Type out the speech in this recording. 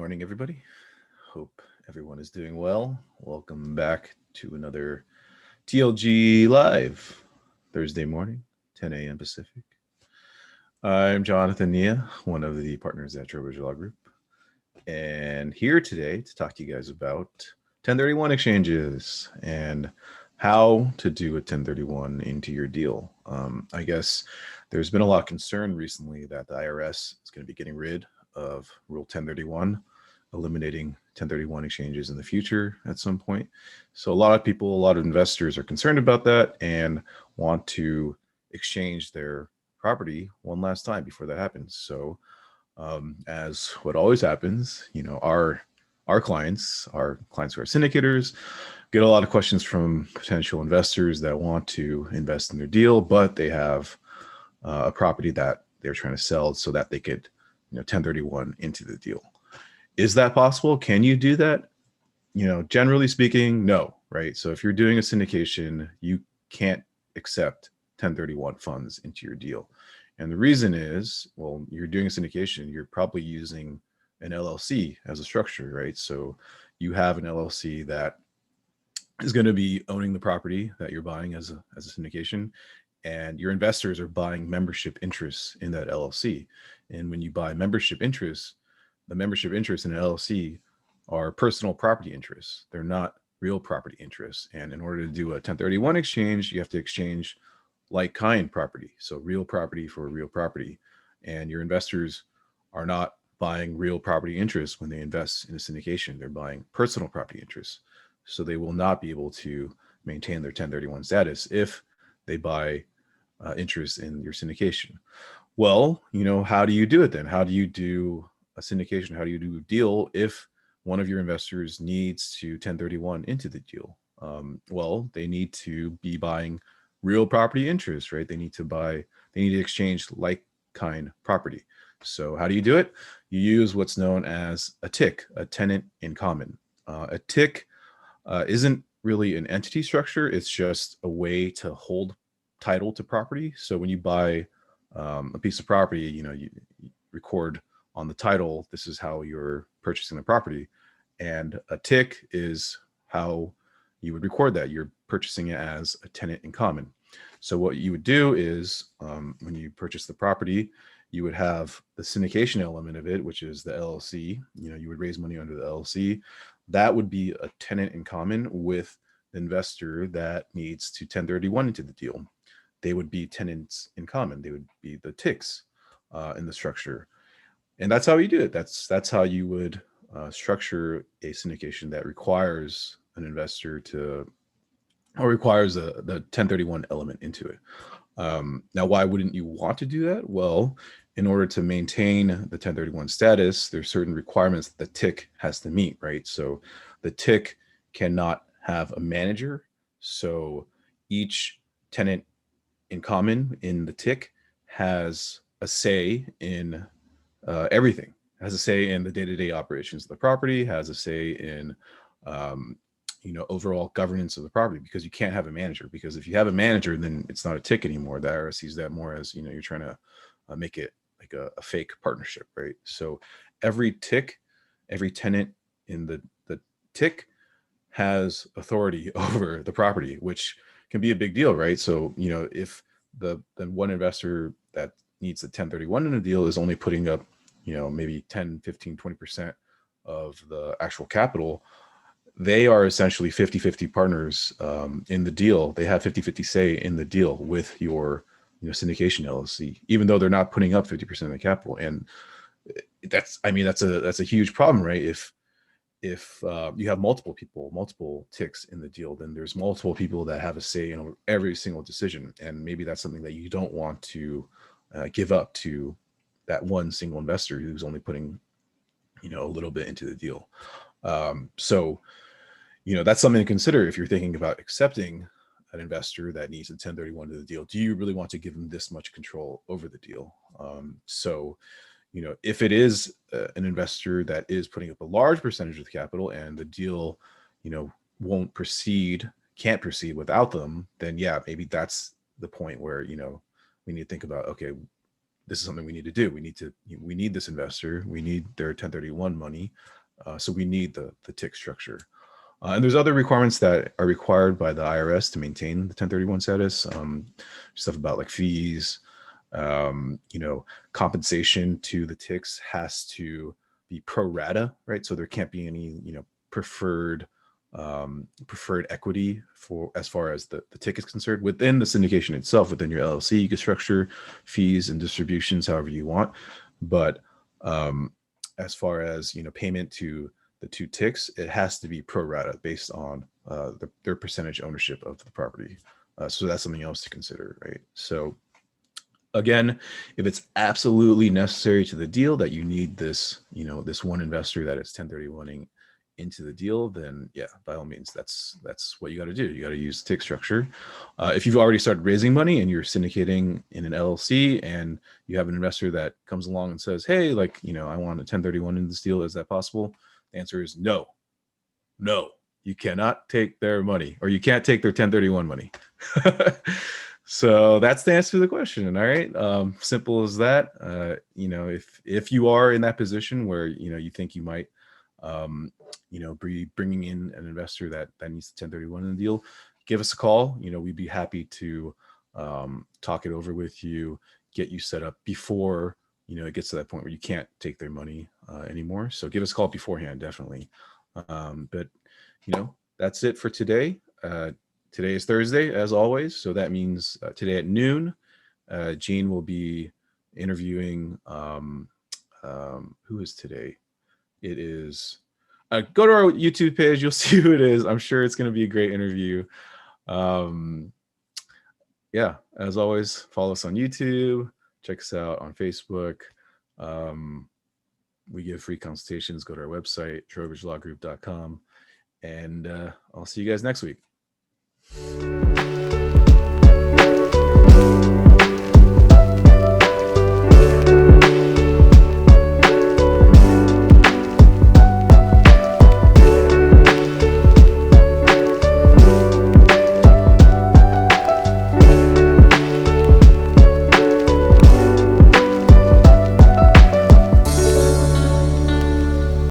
morning, everybody. Hope everyone is doing well. Welcome back to another TLG Live, Thursday morning, 10 a.m. Pacific. I'm Jonathan Nia, one of the partners at Trowbridge Law Group, and here today to talk to you guys about 1031 exchanges and how to do a 1031 into your deal. I guess there's been a lot of concern recently that the IRS is going to be getting rid of Rule 1031, eliminating 1031 exchanges in the future at some point. So a lot of people, a lot of investors are concerned about that and want to exchange their property one last time before that happens. So as what always happens, our clients who are syndicators, get a lot of questions from potential investors that want to invest in their deal, but they have a property that they're trying to sell so that they could, 1031 into the deal. Is that possible? Can you do that? Generally speaking, no, right? So if you're doing a syndication, you can't accept 1031 funds into your deal. And the reason is, well, you're doing a syndication, you're probably using an LLC as a structure, right? So you have an LLC that is going to be owning the property that you're buying as a syndication, and your investors are buying membership interests in that LLC. And when you buy membership interests, the membership interests in an LLC are personal property interests. They're not real property interests. And in order to do a 1031 exchange, you have to exchange like kind property. So real property for real property. And your investors are not buying real property interests when they invest in a syndication. They're buying personal property interests. So they will not be able to maintain their 1031 status if they buy interest in your syndication. Well, how do you do it then? How do you do a syndication? How do you do a deal if one of your investors needs to 1031 into the deal? Well, they need to be buying real property interest, right? They need to exchange like kind property. So how do you do it? You use what's known as a TIC, a tenant in common. A TIC isn't really an entity structure. It's just a way to hold title to property. So when you buy a piece of property, you record on the title, this is how you're purchasing the property. And a TIC is how you would record that. You're purchasing it as a tenant in common. So what you would do is when you purchase the property, you would have the syndication element of it, which is the LLC. You would raise money under the LLC. That would be a tenant in common with the investor that needs to 1031 into the deal. They would be tenants in common. They would be the TICs in the structure. And that's how you do it. That's how you would structure a syndication that requires an investor to, or requires the 1031 element into it. Now, why wouldn't you want to do that? Well, in order to maintain the 1031 status, there's certain requirements that the TIC has to meet, right? So the TIC cannot have a manager. So each tenant in common in the TIC has a say in everything, has a say in the day-to-day operations of the property, has a say in overall governance of the property, because you can't have a manager. Because if you have a manager, then it's not a TIC anymore. The IRS sees that more as, you're trying to make it like a fake partnership, right? So every TIC, every tenant in the TIC has authority over the property, which can be a big deal, right? So, if the one investor that needs the 1031 in a deal is only putting up, maybe 10, 15, 20% of the actual capital, they are essentially 50-50 partners in the deal. They have 50-50 say in the deal with your syndication LLC, even though they're not putting up 50% of the capital. And that's a huge problem, right? If you have multiple people, multiple TICs in the deal, then there's multiple people that have a say in every single decision. And maybe that's something that you don't want to give up to that one single investor who's only putting, a little bit into the deal. So that's something to consider if you're thinking about accepting an investor that needs a 1031 to the deal. Do you really want to give them this much control over the deal? So if it is an investor that is putting up a large percentage of the capital and the deal, can't proceed without them, then yeah, maybe that's the point where, we need to think about, okay, this is something we need to do. We need this investor. We need their 1031 money. So we need the tick structure. And there's other requirements that are required by the IRS to maintain the 1031 status. Stuff about like fees, compensation to the ticks has to be pro rata, right? So there can't be any, preferred equity for as far as the tick is concerned. Within the syndication itself, within your LLC, you can structure fees and distributions however you want. But as far as payment to the two ticks, it has to be pro rata based on their percentage ownership of the property. So that's something else to consider, right? So again, if it's absolutely necessary to the deal that you need this, this one investor that is 1031ing into the deal, then yeah, by all means, that's what you got to do. You got to use tick structure. If you've already started raising money and you're syndicating in an LLC and you have an investor that comes along and says, hey, like, I want a 1031 in this deal, is that possible? The answer is no. You cannot take their money, or you can't take their 1031 money. So that's the answer to the question. All right. Simple as that. If you are in that position where, you think you might, be bringing in an investor that needs the 1031 in the deal, give us a call. We'd be happy to talk it over with you, get you set up before, it gets to that point where you can't take their money anymore. So give us a call beforehand, definitely. But that's it for today. Today is Thursday, as always. So that means today at noon, Gene will be interviewing. Who is today? It is. Go to our YouTube page. You'll see who it is. I'm sure it's going to be a great interview. Yeah, as always, follow us on YouTube. Check us out on Facebook. We give free consultations. Go to our website, trowbridgelawgroup.com. And I'll see you guys next week.